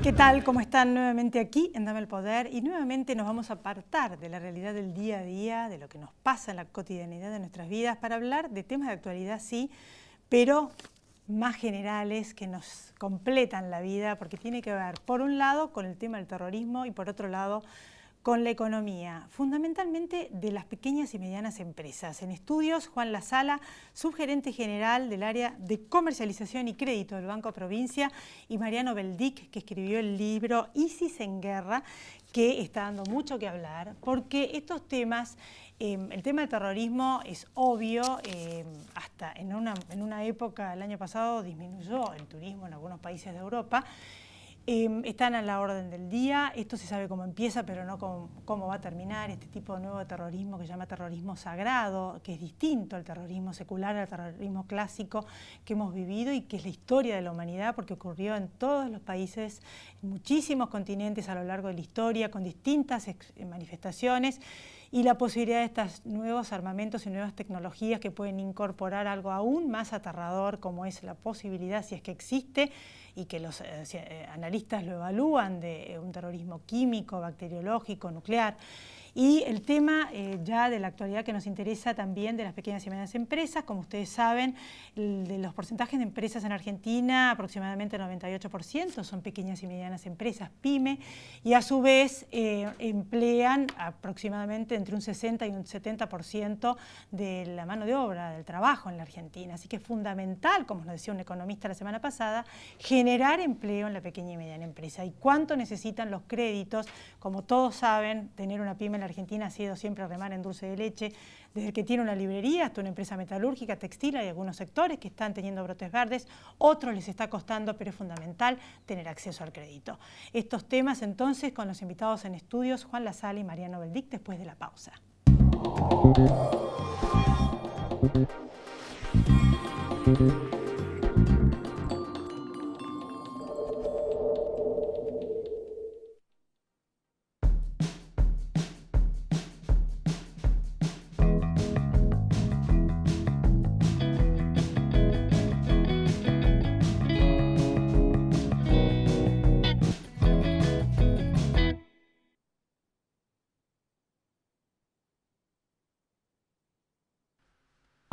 ¿Qué tal? ¿Cómo están? Nuevamente aquí en Dame el Poder y nuevamente nos vamos a apartar de la realidad del día a día, de lo que nos pasa en la cotidianidad de nuestras vidas para hablar de temas de actualidad, sí, pero más generales que nos completan la vida porque tiene que ver, por un lado, con el tema del terrorismo y por otro lado, con la economía, fundamentalmente de las pequeñas y medianas empresas. En estudios, Juan Lasala, subgerente general del área de comercialización y crédito del Banco Provincia, y Mariano Beldic, que escribió el libro ISIS en Guerra, que está dando mucho que hablar, porque estos temas, el tema del terrorismo es obvio, hasta en una época, el año pasado, disminuyó el turismo en algunos países de Europa. Están a la orden del día, esto se sabe cómo empieza, pero no cómo va a terminar, este tipo de nuevo terrorismo que se llama terrorismo sagrado, que es distinto al terrorismo secular, al terrorismo clásico que hemos vivido y que es la historia de la humanidad, porque ocurrió en todos los países, en muchísimos continentes a lo largo de la historia, con distintas manifestaciones, y la posibilidad de estos nuevos armamentos y nuevas tecnologías que pueden incorporar algo aún más aterrador, como es la posibilidad, si es que existe, y que los analistas lo evalúan, de un terrorismo químico, bacteriológico, nuclear. Y el tema ya de la actualidad que nos interesa también de las pequeñas y medianas empresas, como ustedes saben, de los porcentajes de empresas en Argentina, aproximadamente el 98% son pequeñas y medianas empresas, PYME, y a su vez emplean aproximadamente entre un 60 y un 70% de la mano de obra, del trabajo en la Argentina. Así que es fundamental, como nos decía un economista la semana pasada, generar empleo en la pequeña y mediana empresa. ¿Y cuánto necesitan los créditos? Como todos saben, tener una PYME en la Argentina ha sido siempre remar en dulce de leche, desde el que tiene una librería hasta una empresa metalúrgica, textil. Hay algunos sectores que están teniendo brotes verdes, otros les está costando, pero es fundamental tener acceso al crédito. Estos temas entonces con los invitados en estudios, Juan Lasala y Mariano Beldic, después de la pausa.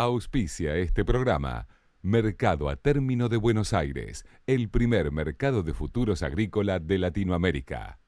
Auspicia este programa Mercado a Término de Buenos Aires, el primer mercado de futuros agrícola de Latinoamérica.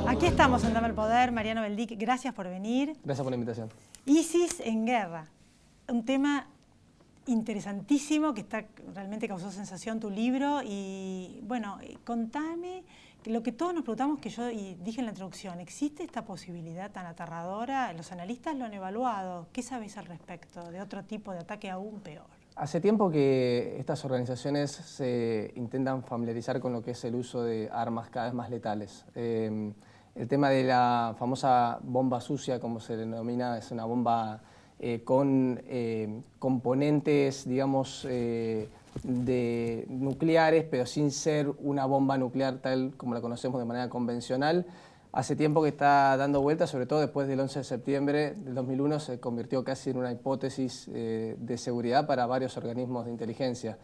Aquí estamos en Dame el Poder, Mariano Beldic, gracias por venir. Gracias por la invitación. ISIS en guerra, un tema interesantísimo que realmente causó sensación tu libro y bueno, contame lo que todos nos preguntamos, que yo dije en la introducción, ¿existe esta posibilidad tan aterradora? Los analistas lo han evaluado, ¿qué sabes al respecto de otro tipo de ataque aún peor? Hace tiempo que estas organizaciones se intentan familiarizar con lo que es el uso de armas cada vez más letales. El tema de la famosa bomba sucia, como se denomina, es una bomba con componentes, digamos, nucleares, pero sin ser una bomba nuclear tal como la conocemos de manera convencional. Hace tiempo que está dando vueltas, sobre todo después del 11 de septiembre del 2001, se convirtió casi en una hipótesis de seguridad para varios organismos de inteligencia.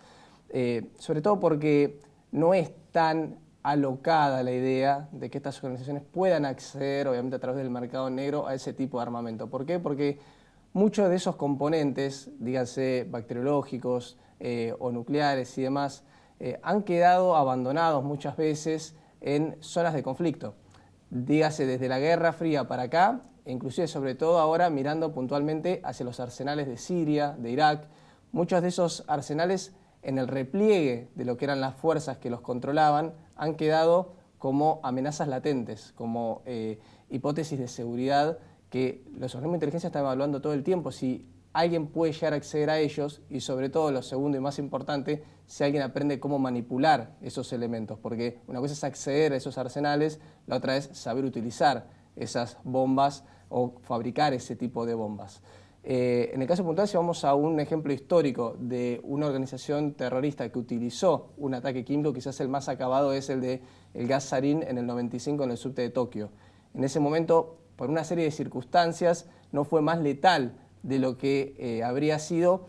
Sobre todo porque no es tan alocada la idea de que estas organizaciones puedan acceder, obviamente a través del mercado negro, a ese tipo de armamento. ¿Por qué? Porque muchos de esos componentes, díganse bacteriológicos o nucleares y demás, han quedado abandonados muchas veces en zonas de conflicto. Dígase desde la Guerra Fría para acá, e inclusive sobre todo ahora mirando puntualmente hacia los arsenales de Siria, de Irak. Muchos de esos arsenales en el repliegue de lo que eran las fuerzas que los controlaban han quedado como amenazas latentes, como hipótesis de seguridad que los organismos de inteligencia están evaluando todo el tiempo, si alguien puede llegar a acceder a ellos y sobre todo lo segundo y más importante, si alguien aprende cómo manipular esos elementos, porque una cosa es acceder a esos arsenales, la otra es saber utilizar esas bombas o fabricar ese tipo de bombas. En el caso puntual, si vamos a un ejemplo histórico de una organización terrorista que utilizó un ataque químico, quizás el más acabado es el de el gas sarín en el 95 en el subte de Tokio. En ese momento, por una serie de circunstancias, no fue más letal de lo que habría sido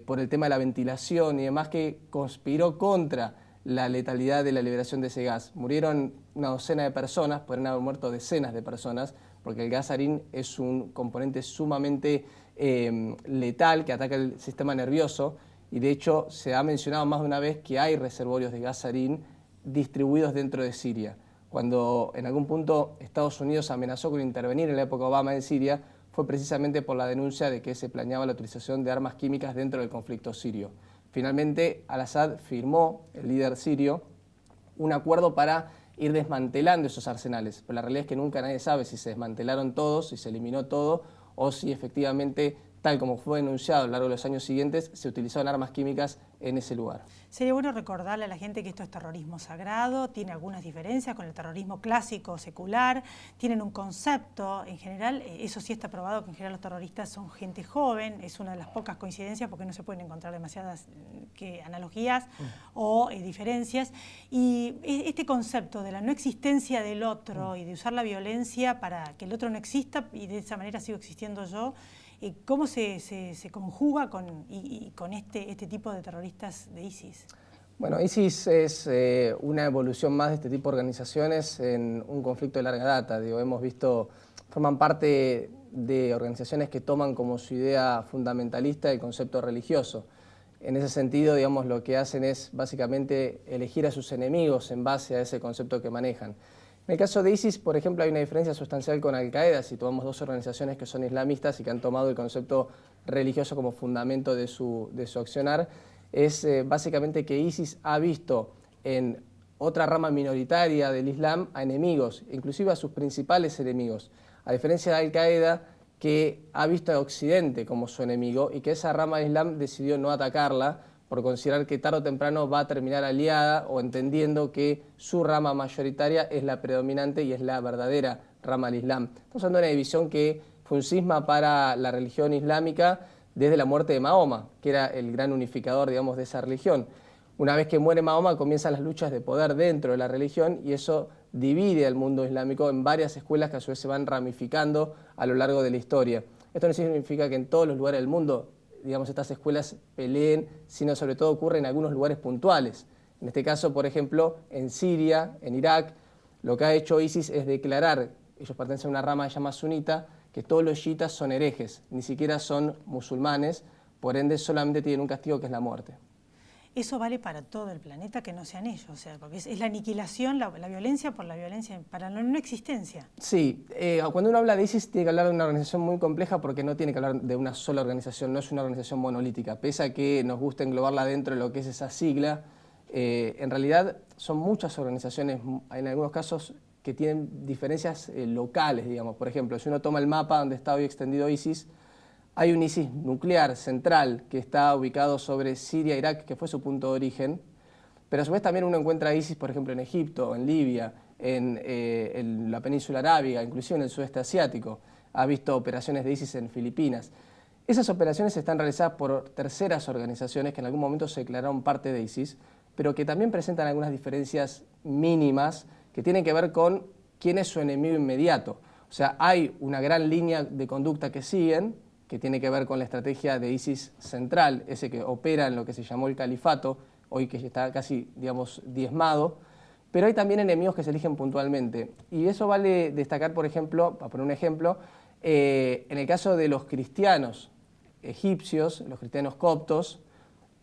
por el tema de la ventilación y demás, que conspiró contra la letalidad de la liberación de ese gas. Murieron una docena de personas, podrían haber muerto decenas de personas, porque el gas sarín es un componente sumamente letal que ataca el sistema nervioso, y de hecho se ha mencionado más de una vez que hay reservorios de gas sarín distribuidos dentro de Siria. Cuando en algún punto Estados Unidos amenazó con intervenir en la época Obama en Siria, fue precisamente por la denuncia de que se planeaba la utilización de armas químicas dentro del conflicto sirio. Finalmente, al-Assad firmó, el líder sirio, un acuerdo para ir desmantelando esos arsenales, pero la realidad es que nunca nadie sabe si se desmantelaron todos, si se eliminó todo, o si efectivamente, tal como fue denunciado a lo largo de los años siguientes, se utilizaron armas químicas en ese lugar. Sería bueno recordarle a la gente que esto es terrorismo sagrado, tiene algunas diferencias con el terrorismo clásico secular, tienen un concepto, en general, eso sí está probado que en general los terroristas son gente joven, es una de las pocas coincidencias porque no se pueden encontrar demasiadas analogías o diferencias, y este concepto de la no existencia del otro y de usar la violencia para que el otro no exista y de esa manera sigo existiendo yo, ¿cómo se conjuga con este tipo de terroristas de ISIS? Bueno, ISIS es una evolución más de este tipo de organizaciones en un conflicto de larga data. Digo, hemos visto, forman parte de organizaciones que toman como su idea fundamentalista el concepto religioso. En ese sentido, digamos, lo que hacen es básicamente elegir a sus enemigos en base a ese concepto que manejan. En el caso de ISIS, por ejemplo, hay una diferencia sustancial con Al-Qaeda, si tomamos dos organizaciones que son islamistas y que han tomado el concepto religioso como fundamento de su accionar, es básicamente que ISIS ha visto en otra rama minoritaria del Islam a enemigos, inclusive a sus principales enemigos, a diferencia de Al-Qaeda, que ha visto a Occidente como su enemigo y que esa rama del Islam decidió no atacarla, por considerar que tarde o temprano va a terminar aliada o entendiendo que su rama mayoritaria es la predominante y es la verdadera rama del Islam. Estamos hablando de una división que fue un cisma para la religión islámica desde la muerte de Mahoma, que era el gran unificador, digamos, de esa religión. Una vez que muere Mahoma comienzan las luchas de poder dentro de la religión y eso divide al mundo islámico en varias escuelas que a su vez se van ramificando a lo largo de la historia. Esto no significa que en todos los lugares del mundo, digamos, estas escuelas peleen, sino sobre todo ocurre en algunos lugares puntuales. En este caso, por ejemplo, en Siria, en Irak, lo que ha hecho ISIS es declarar, ellos pertenecen a una rama que se llama sunita, que todos los chiitas son herejes, ni siquiera son musulmanes, por ende solamente tienen un castigo que es la muerte. Eso vale para todo el planeta, que no sean ellos, o sea, porque es la aniquilación, la violencia por la violencia, para la no existencia. Sí, cuando uno habla de ISIS tiene que hablar de una organización muy compleja porque no tiene que hablar de una sola organización, no es una organización monolítica, pese a que nos gusta englobarla dentro de lo que es esa sigla, en realidad son muchas organizaciones, en algunos casos que tienen diferencias locales, digamos. Por ejemplo, si uno toma el mapa donde está hoy extendido ISIS, hay un ISIS nuclear central que está ubicado sobre Siria, Irak, que fue su punto de origen, pero a su vez también uno encuentra ISIS, por ejemplo, en Egipto, en Libia, en la península arábiga, inclusive en el sudeste asiático. Ha visto operaciones de ISIS en Filipinas. Esas operaciones están realizadas por terceras organizaciones que en algún momento se declararon parte de ISIS, pero que también presentan algunas diferencias mínimas que tienen que ver con quién es su enemigo inmediato. O sea, hay una gran línea de conducta que siguen, que tiene que ver con la estrategia de ISIS central, ese que opera en lo que se llamó el califato, hoy que está casi, digamos, diezmado, pero hay también enemigos que se eligen puntualmente. Y eso vale destacar, por ejemplo, para poner un ejemplo, en el caso de los cristianos egipcios, los cristianos coptos,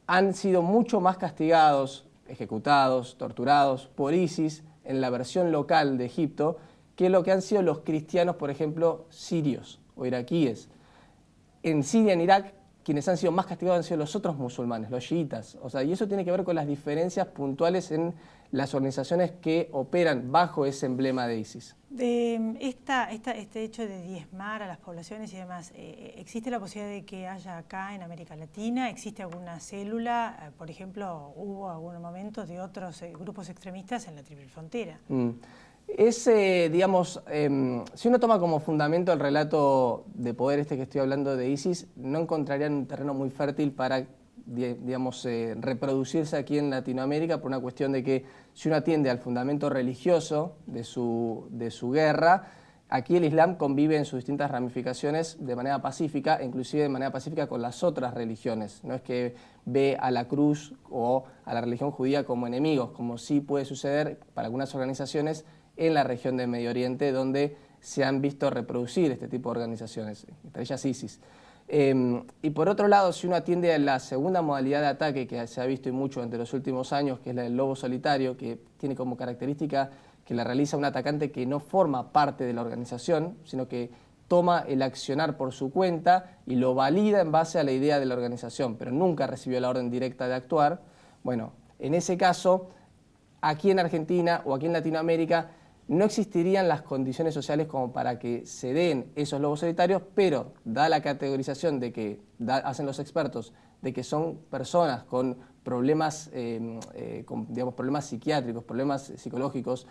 han sido mucho más castigados, ejecutados, torturados por ISIS en la versión local de Egipto, que lo que han sido los cristianos, por ejemplo, sirios o iraquíes. En Siria, en Irak, quienes han sido más castigados han sido los otros musulmanes, los chiitas. O sea, y eso tiene que ver con las diferencias puntuales en las organizaciones que operan bajo ese emblema de ISIS. Este hecho de diezmar a las poblaciones y demás, ¿existe la posibilidad de que haya acá en América Latina? ¿Existe alguna célula? Por ejemplo, ¿hubo algún momento de otros grupos extremistas en la Triple Frontera? Es, digamos, si uno toma como fundamento el relato de poder que estoy hablando de ISIS, no encontrarían un terreno muy fértil para, digamos, reproducirse aquí en Latinoamérica por una cuestión de que si uno atiende al fundamento religioso de su guerra, aquí el Islam convive en sus distintas ramificaciones de manera pacífica, inclusive de manera pacífica con las otras religiones. No es que ve a la cruz o a la religión judía como enemigos, como sí puede suceder para algunas organizaciones en la región del Medio Oriente, donde se han visto reproducir este tipo de organizaciones, entre ellas ISIS. Y por otro lado, si uno atiende a la segunda modalidad de ataque que se ha visto y mucho entre los últimos años, que es la del lobo solitario, que tiene como característica que la realiza un atacante que no forma parte de la organización, sino que toma el accionar por su cuenta y lo valida en base a la idea de la organización, pero nunca recibió la orden directa de actuar. Bueno, en ese caso, aquí en Argentina o aquí en Latinoamérica, no existirían las condiciones sociales como para que se den esos lobos solitarios, pero da la categorización de que hacen los expertos, de que son personas con problemas, digamos, problemas psiquiátricos, problemas psicológicos,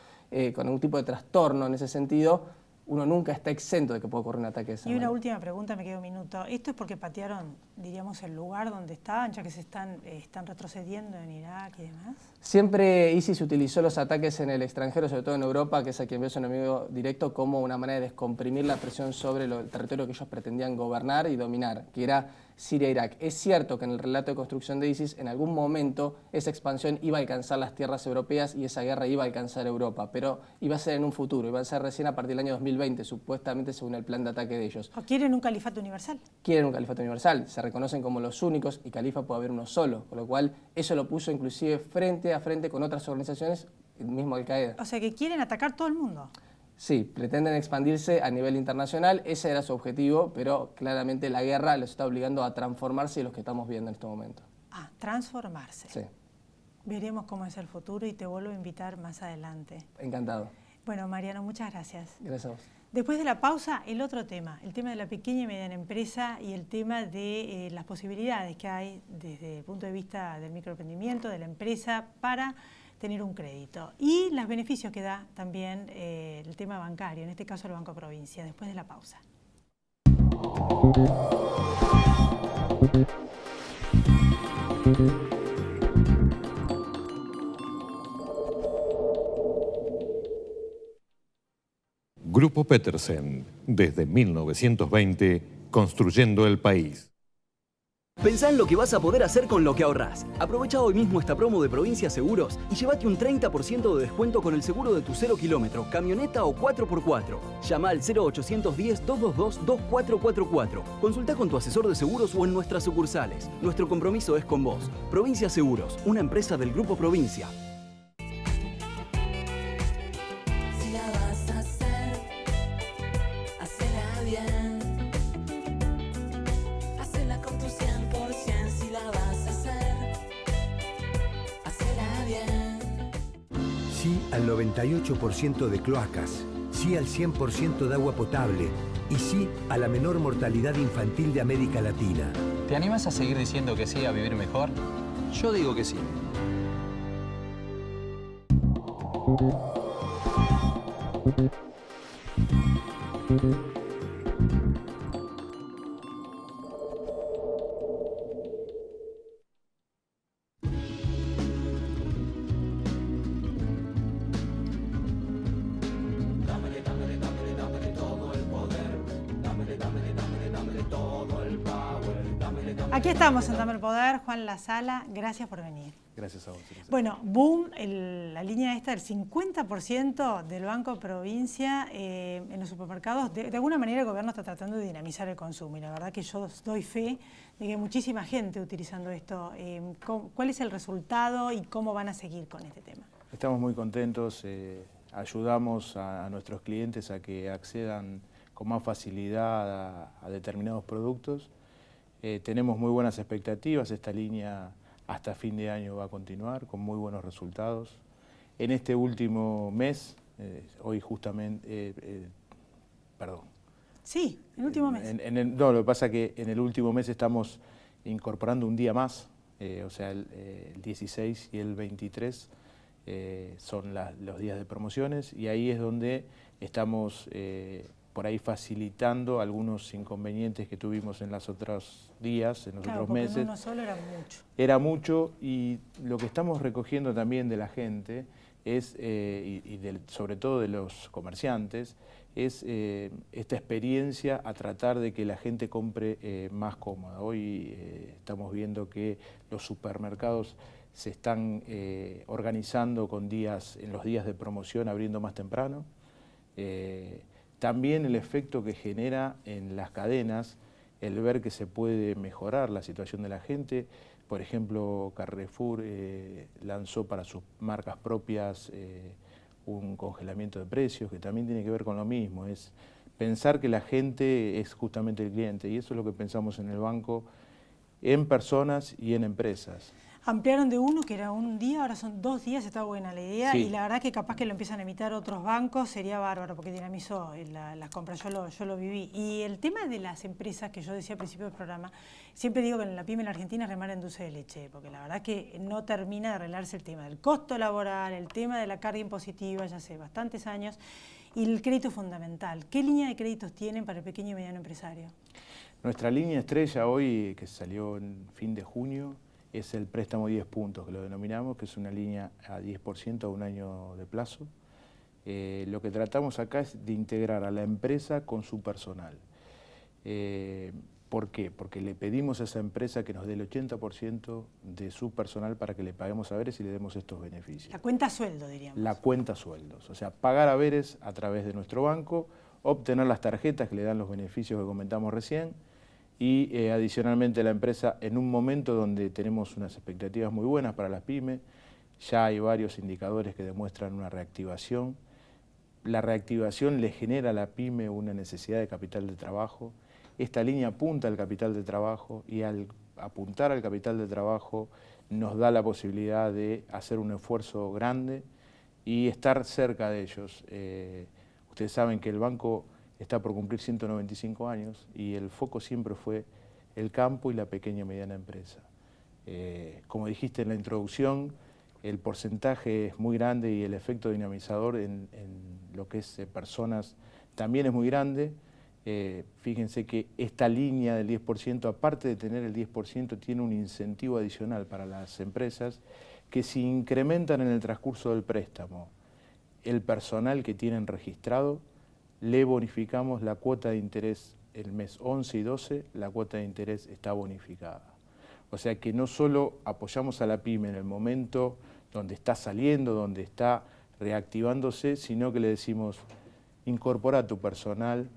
con algún tipo de trastorno en ese sentido, uno nunca está exento de que pueda ocurrir un ataque de esa manera. Y una última pregunta, me queda un minuto. ¿Esto es porque patearon, diríamos, el lugar donde estaban, ya que se están retrocediendo en Irak y demás? Siempre ISIS utilizó los ataques en el extranjero, sobre todo en Europa, que es a quien ve su enemigo directo, como una manera de descomprimir la presión sobre el territorio que ellos pretendían gobernar y dominar, que era Siria e Irak. Es cierto que en el relato de construcción de ISIS, en algún momento esa expansión iba a alcanzar las tierras europeas y esa guerra iba a alcanzar Europa, pero iba a ser en un futuro, iba a ser recién a partir del año 2020, supuestamente según el plan de ataque de ellos. ¿O quieren un califato universal? Quieren un califato universal, se reconocen como los únicos y califa puede haber uno solo, con lo cual eso lo puso inclusive frente a frente con otras organizaciones, el mismo Al-Qaeda. O sea que quieren atacar todo el mundo. Sí, pretenden expandirse a nivel internacional, ese era su objetivo, pero claramente la guerra los está obligando a transformarse y los que estamos viendo en este momento. Ah, transformarse. Sí. Veremos cómo es el futuro y te vuelvo a invitar más adelante. Encantado. Bueno, Mariano, muchas gracias. Gracias a vos. Después de la pausa, el otro tema, el tema de la pequeña y mediana empresa y el tema de las posibilidades que hay desde el punto de vista del microemprendimiento, de la empresa, para tener un crédito. Y los beneficios que da también el tema bancario, en este caso el Banco Provincia, después de la pausa. Grupo Petersen, desde 1920, construyendo el país. Pensá en lo que vas a poder hacer con lo que ahorrás. Aprovecha hoy mismo esta promo de Provincia Seguros y llévate un 30% de descuento con el seguro de tu 0 kilómetro, camioneta o 4x4. Llama al 0810-222-2444. Consulta con tu asesor de seguros o en nuestras sucursales. Nuestro compromiso es con vos. Provincia Seguros, una empresa del Grupo Provincia. Si la vas a hacer, hacela bien. Hacela con tu 100%. Si la vas a hacer, hacela bien. Sí al 98% de cloacas, sí al 100% de agua potable y sí a la menor mortalidad infantil de América Latina. ¿Te animas a seguir diciendo que sí a vivir mejor? Yo digo que sí. Aquí estamos en Dame el Poder, Juan La Sala, gracias por venir. Gracias a vos. Gracias. Bueno, boom, la línea esta del 50% del Banco Provincia en los supermercados. De alguna manera el gobierno está tratando de dinamizar el consumo y la verdad que yo doy fe de que hay muchísima gente utilizando esto. ¿Cuál es el resultado y cómo van a seguir con este tema? Estamos muy contentos, ayudamos a nuestros clientes a que accedan con más facilidad a determinados productos. Tenemos muy buenas expectativas, esta línea hasta fin de año va a continuar con muy buenos resultados. En este último mes, hoy justamente, perdón. Sí, el último mes. No, lo que pasa es que en el último mes estamos incorporando un día más, o sea, el 16 y el 23, son los días de promociones, y ahí es donde estamos por ahí facilitando algunos inconvenientes que tuvimos en los otros días, en los otros meses. Uno solo era mucho. Era mucho, y lo que estamos recogiendo también de la gente es, sobre todo de los comerciantes, es esta experiencia a tratar de que la gente compre más cómoda. Hoy estamos viendo que los supermercados se están organizando con en los días de promoción, abriendo más temprano. También el efecto que genera en las cadenas, el ver que se puede mejorar la situación de la gente. Por ejemplo, Carrefour lanzó para sus marcas propias un congelamiento de precios, que también tiene que ver con lo mismo, es pensar que la gente es justamente el cliente, y eso es lo que pensamos en el banco, en personas y en empresas. Ampliaron de uno, que era un día, ahora son 2 días, está buena la idea, Sí. Y la verdad que capaz que lo empiezan a imitar otros bancos, sería bárbaro, porque dinamizó las compras, yo lo viví. Y el tema de las empresas, que yo decía al principio del programa, siempre digo que en la pyme en la Argentina remar en dulce de leche, porque la verdad que no termina de arreglarse el tema del costo laboral, el tema de la carga impositiva, ya hace bastantes años, y el crédito fundamental. ¿Qué línea de créditos tienen para el pequeño y mediano empresario? Nuestra línea estrella hoy, que salió en fin de junio, es el préstamo 10 puntos, que lo denominamos, que es una línea a 10% a un año de plazo. Lo que tratamos acá es de integrar a la empresa con su personal. ¿Por qué? Porque le pedimos a esa empresa que nos dé el 80% de su personal para que le paguemos haberes y le demos estos beneficios. La cuenta sueldo, diríamos. La cuenta sueldos, o sea, pagar haberes a través de nuestro banco, obtener las tarjetas que le dan los beneficios que comentamos recién, y adicionalmente la empresa, en un momento donde tenemos unas expectativas muy buenas para las pymes, ya hay varios indicadores que demuestran una reactivación. La reactivación le genera a la pyme una necesidad de capital de trabajo. Esta línea apunta al capital de trabajo, y al apuntar al capital de trabajo nos da la posibilidad de hacer un esfuerzo grande y estar cerca de ellos. Ustedes saben que el banco está por cumplir 195 años y el foco siempre fue el campo y la pequeña y mediana empresa. Como dijiste en la introducción, el porcentaje es muy grande y el efecto dinamizador en lo que es personas también es muy grande. Fíjense que esta línea del 10%, aparte de tener el 10%, tiene un incentivo adicional para las empresas, que si incrementan en el transcurso del préstamo el personal que tienen registrado, le bonificamos la cuota de interés el mes 11 y 12, la cuota de interés está bonificada. O sea que no solo apoyamos a la pyme en el momento donde está saliendo, donde está reactivándose, sino que le decimos, incorpora tu personal,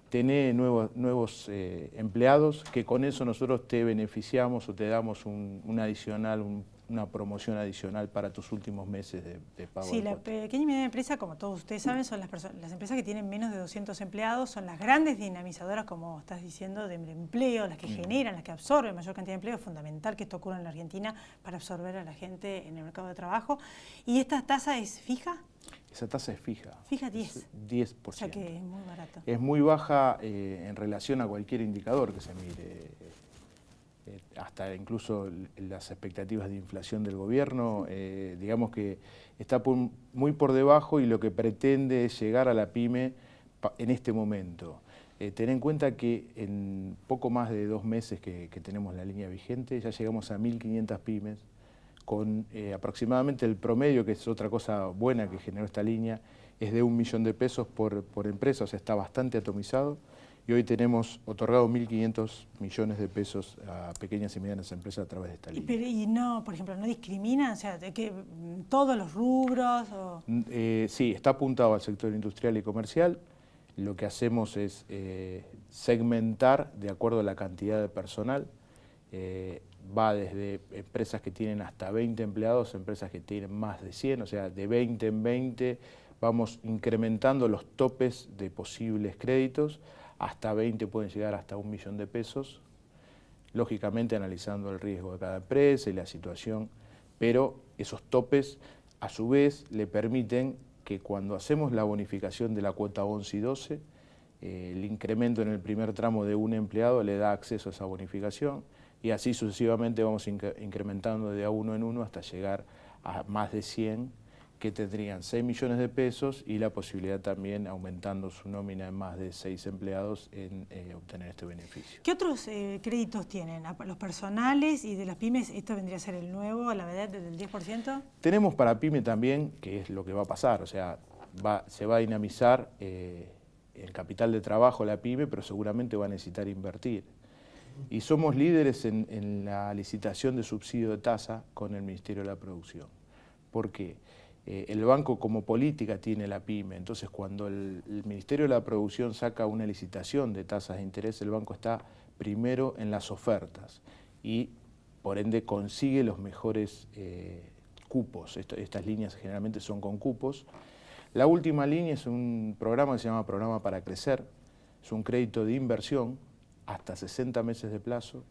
tené nuevos empleados, que con eso nosotros te beneficiamos o te damos una promoción adicional para tus últimos meses de pago. Sí, la pequeña y mediana empresa, como todos ustedes saben, son las empresas que tienen menos de 200 empleados, son las grandes dinamizadoras, como estás diciendo, de empleo, las que generan, las que absorben mayor cantidad de empleo. Es fundamental que esto ocurra en la Argentina para absorber a la gente en el mercado de trabajo. ¿Y esta tasa es fija? Esa tasa es fija. Fija 10. Es 10%. O sea que es muy barato. Es muy baja en relación a cualquier indicador que se mire. Hasta incluso las expectativas de inflación del gobierno, digamos que está muy por debajo, y lo que pretende es llegar a la pyme en este momento. Ten en cuenta que en poco más de 2 meses que tenemos la línea vigente, ya llegamos a 1.500 pymes, con aproximadamente el promedio, que es otra cosa buena que generó esta línea, es de 1 millón de pesos por empresa, o sea, está bastante atomizado. Y hoy tenemos otorgado 1.500 millones de pesos a pequeñas y medianas empresas a través de esta línea. Y no, por ejemplo, ¿no discriminan? O sea, ¿de que todos los rubros? O... Sí, está apuntado al sector industrial y comercial. Lo que hacemos es segmentar de acuerdo a la cantidad de personal. Va desde empresas que tienen hasta 20 empleados, empresas que tienen más de 100, o sea, de 20 en 20 vamos incrementando los topes de posibles créditos. Hasta 20 pueden llegar hasta 1 millón de pesos, lógicamente analizando el riesgo de cada empresa y la situación, pero esos topes a su vez le permiten que cuando hacemos la bonificación de la cuota 11 y 12, el incremento en el primer tramo de un empleado le da acceso a esa bonificación, y así sucesivamente vamos incrementando de a uno en uno hasta llegar a más de 100 que tendrían 6 millones de pesos y la posibilidad también, aumentando su nómina en más de 6 empleados, en obtener este beneficio. ¿Qué otros créditos tienen? ¿Los personales y de las pymes? ¿Esto vendría a ser el nuevo, a la verdad, del 10%? Tenemos para pyme también, que es lo que va a pasar, o sea, se va a dinamizar el capital de trabajo la pyme, pero seguramente va a necesitar invertir. Y somos líderes en la licitación de subsidio de tasa con el Ministerio de la Producción. ¿Por qué? El banco como política tiene la pyme, entonces cuando el Ministerio de la Producción saca una licitación de tasas de interés, el banco está primero en las ofertas y por ende consigue los mejores cupos. Estas líneas generalmente son con cupos. La última línea es un programa que se llama Programa para Crecer, es un crédito de inversión hasta 60 meses de plazo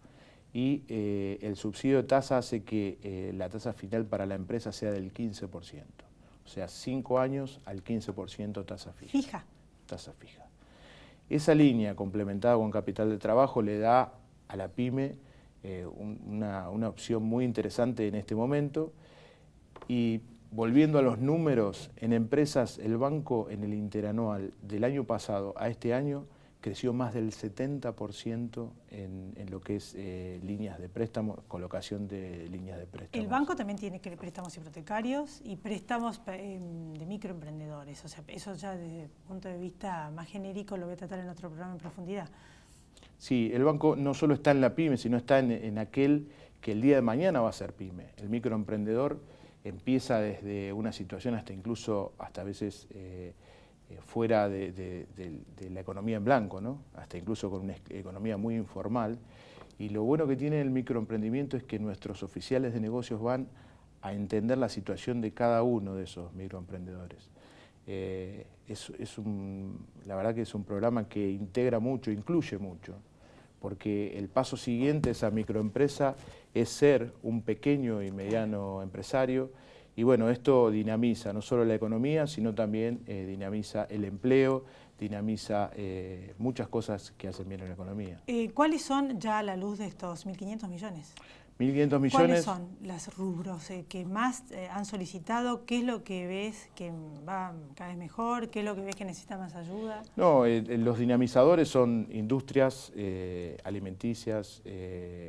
y el subsidio de tasa hace que la tasa final para la empresa sea del 15%. O sea, 5 años al 15% tasa fija. Fija. Tasa fija. Esa línea complementada con capital de trabajo le da a la pyme una opción muy interesante en este momento. Y volviendo a los números, en empresas el banco en el interanual del año pasado a este año creció más del 70% en lo que es líneas de préstamo, colocación de líneas de préstamo. El banco también tiene préstamos hipotecarios y préstamos de microemprendedores. O sea, eso ya desde el punto de vista más genérico lo voy a tratar en otro programa en profundidad. Sí, el banco no solo está en la pyme, sino está en aquel que el día de mañana va a ser pyme. El microemprendedor empieza desde una situación hasta a veces fuera de la economía en blanco, ¿no? Hasta incluso con una economía muy informal. Y lo bueno que tiene el microemprendimiento es que nuestros oficiales de negocios van a entender la situación de cada uno de esos microemprendedores. La verdad que es un programa que integra mucho, incluye mucho, porque el paso siguiente de esa microempresa es ser un pequeño y mediano empresario. Y bueno, esto dinamiza no solo la economía, sino también dinamiza el empleo, dinamiza muchas cosas que hacen bien en la economía. ¿Cuáles son ya a la luz de estos 1.500 millones? 1.500 millones. ¿Cuáles son los rubros que más han solicitado? ¿Qué es lo que ves que va cada vez mejor? ¿Qué es lo que ves que necesita más ayuda? No, los dinamizadores son industrias alimenticias,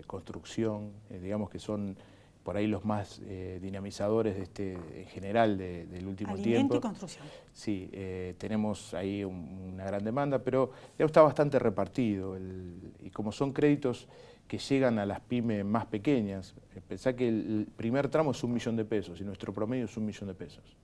construcción, digamos que son por ahí los más dinamizadores en general del último tiempo. Alimento y construcción. Sí, tenemos ahí una gran demanda, pero ya está bastante repartido. Y como son créditos que llegan a las pymes más pequeñas, pensá que el primer tramo es 1 millón de pesos y nuestro promedio es 1 millón de pesos.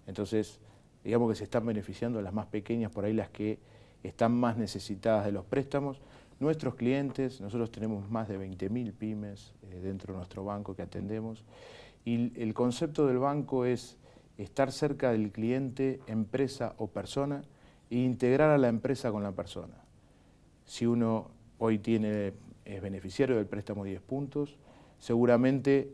Entonces, digamos que se están beneficiando las más pequeñas, por ahí las que están más necesitadas de los préstamos. Nuestros clientes, nosotros tenemos más de 20.000 pymes dentro de nuestro banco que atendemos y el concepto del banco es estar cerca del cliente, empresa o persona e integrar a la empresa con la persona. Si uno hoy es beneficiario del préstamo 10 puntos, seguramente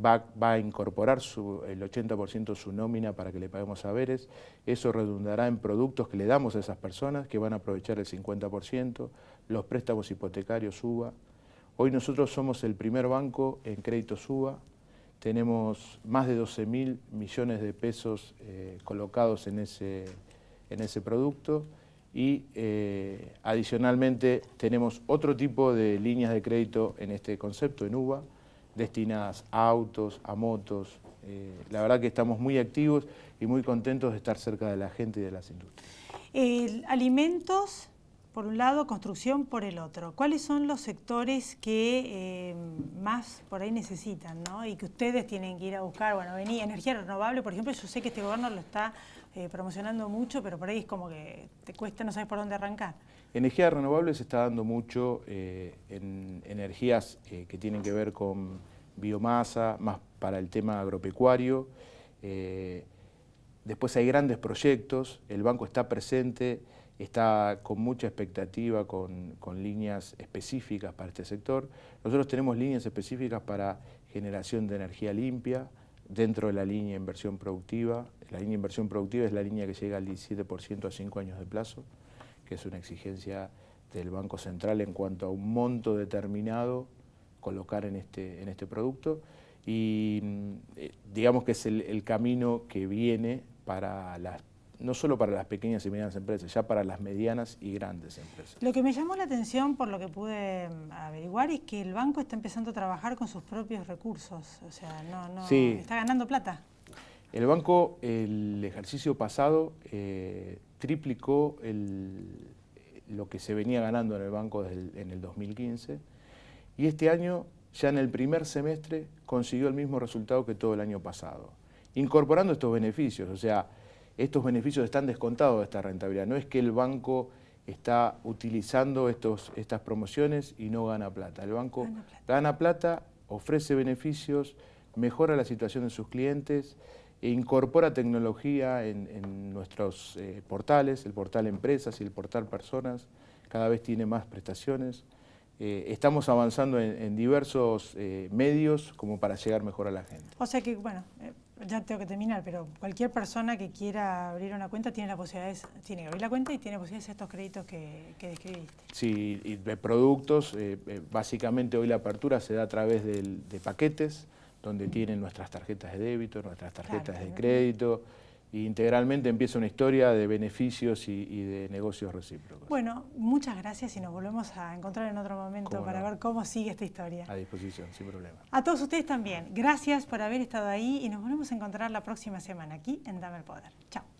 va a incorporar el 80% de su nómina para que le paguemos saberes. Eso redundará en productos que le damos a esas personas que van a aprovechar el 50%, los préstamos hipotecarios UBA. Hoy nosotros somos el primer banco en créditos UBA, tenemos más de 12.000 millones de pesos colocados en ese producto y adicionalmente tenemos otro tipo de líneas de crédito en este concepto, en UBA, destinadas a autos, a motos. La verdad que estamos muy activos y muy contentos de estar cerca de la gente y de las industrias. Alimentos, por un lado, construcción por el otro. ¿Cuáles son los sectores que más por ahí necesitan, ¿no? Y que ustedes tienen que ir a buscar? Bueno, energía renovable, por ejemplo, yo sé que este gobierno lo está promocionando mucho, pero por ahí es como que te cuesta, no sabes por dónde arrancar. Energía renovable se está dando mucho en energías que tienen que ver con biomasa, más para el tema agropecuario. Después hay grandes proyectos, el banco está presente, está con mucha expectativa, con líneas específicas para este sector. Nosotros tenemos líneas específicas para generación de energía limpia dentro de la línea de inversión productiva. La línea de inversión productiva es la línea que llega al 17% a 5 años de plazo, que es una exigencia del Banco Central en cuanto a un monto determinado colocar en este producto. Y digamos que es el camino que viene para no solo para las pequeñas y medianas empresas, ya para las medianas y grandes empresas. Lo que me llamó la atención, por lo que pude averiguar, es que el banco está empezando a trabajar con sus propios recursos, o sea, Sí. está ganando plata. El banco, el ejercicio pasado, triplicó lo que se venía ganando en el banco en el 2015, y este año, ya en el primer semestre, consiguió el mismo resultado que todo el año pasado, incorporando estos beneficios. O sea, estos beneficios están descontados de esta rentabilidad. No es que el banco está utilizando estas promociones y no gana plata. El banco gana plata, ofrece beneficios, mejora la situación de sus clientes e incorpora tecnología en nuestros portales, el portal Empresas y el portal Personas. Cada vez tiene más prestaciones. Estamos avanzando en diversos medios como para llegar mejor a la gente. O sea que, bueno, ya tengo que terminar, pero cualquier persona que quiera abrir una cuenta tiene la posibilidad tiene que abrir la cuenta y tiene posibilidades de estos créditos que describiste. Sí, y de productos, básicamente hoy la apertura se da a través de paquetes, donde tienen nuestras tarjetas de débito, nuestras tarjetas de crédito, e integralmente empieza una historia de beneficios y de negocios recíprocos. Bueno, muchas gracias y nos volvemos a encontrar en otro momento para ver cómo sigue esta historia. A disposición, sin problema. A todos ustedes también, gracias por haber estado ahí y nos volvemos a encontrar la próxima semana aquí en Dame el Poder. Chao.